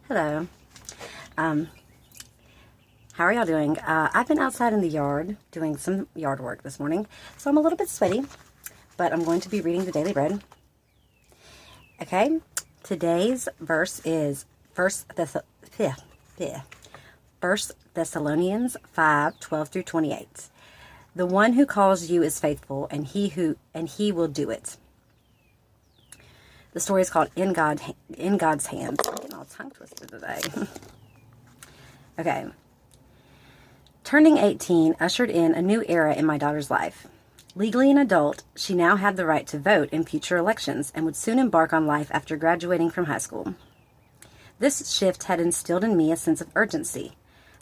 Hello. How are y'all doing? I've been outside in the yard doing some yard work this morning, so I'm a little bit sweaty, but I'm going to be reading the Daily Bread. Okay, today's verse is First Thessalonians 5:12 through 28. The one who calls you is faithful, and he will do it. The story is called In God's Hands. I'm getting all tongue twisted today. Okay. Turning 18 ushered in a new era in my daughter's life. Legally an adult, she now had the right to vote in future elections and would soon embark on life after graduating from high school. This shift had instilled in me a sense of urgency.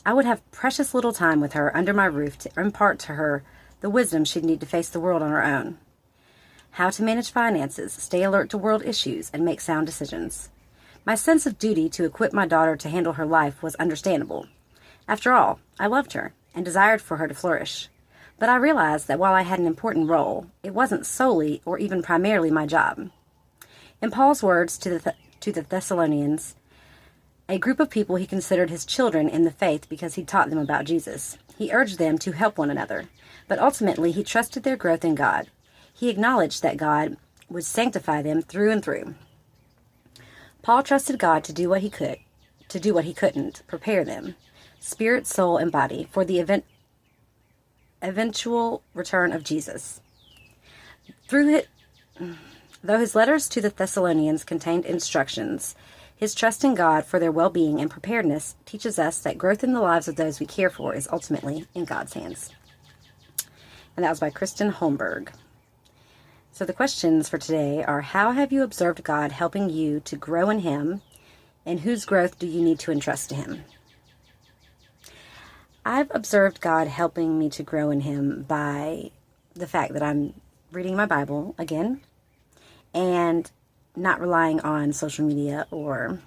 I would have precious little time with her under my roof to impart to her the wisdom she'd need to face the world on her own. How to manage finances, stay alert to world issues, and make sound decisions. My sense of duty to equip my daughter to handle her life was understandable. After all, I loved her and desired for her to flourish. But I realized that while I had an important role, it wasn't solely or even primarily my job. In Paul's words to the Thessalonians, a group of people he considered his children in the faith because he taught them about Jesus, he urged them to help one another, but ultimately he trusted their growth in God. He acknowledged that God would sanctify them through and through. Paul trusted God to do what he couldn't, prepare them, spirit, soul, and body, for the eventual return of Jesus. Though his letters to the Thessalonians contained instructions, his trust in God for their well-being and preparedness teaches us that growth in the lives of those we care for is ultimately in God's hands. And that was by Kristen Holmberg. So the questions for today are, how have you observed God helping you to grow in Him, and whose growth do you need to entrust to Him? I've observed God helping me to grow in Him by the fact that I'm reading my Bible again and not relying on social media or,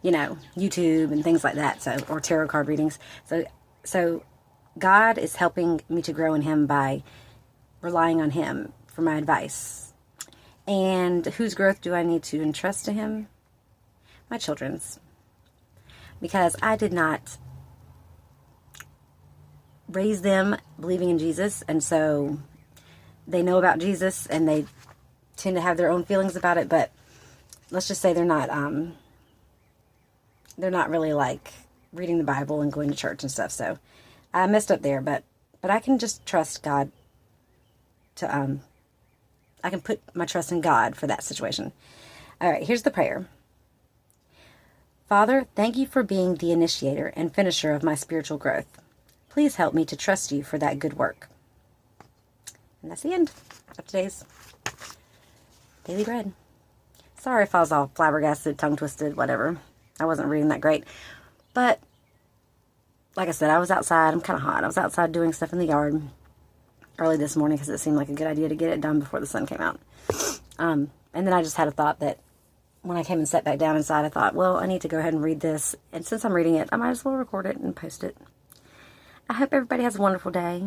YouTube and things like that, or tarot card readings. So God is helping me to grow in Him by relying on Him for my advice. And whose growth do I need to entrust to Him? My children's. Because I did not raise them believing in Jesus, and so they know about Jesus and they tend to have their own feelings about it, but let's just say they're not really like reading the Bible and going to church and stuff. So I messed up there, but I can just trust God to I can put my trust in God for that situation. All right, here's the prayer. Father, thank you for being the initiator and finisher of my spiritual growth. Please help me to trust you for that good work. And that's the end of today's Daily Bread. Sorry if I was all flabbergasted, tongue-twisted, whatever. I wasn't reading that great. But, like I said, I was outside. I'm kind of hot. I was outside doing stuff in the yard early this morning because it seemed like a good idea to get it done before the sun came out. And then I just had a thought that when I came and sat back down inside, I thought, well, I need to go ahead and read this. And since I'm reading it, I might as well record it and post it. I hope everybody has a wonderful day.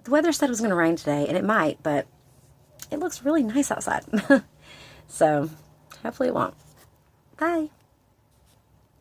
The weather said it was going to rain today, and it might, but it looks really nice outside. So, hopefully it won't. Bye.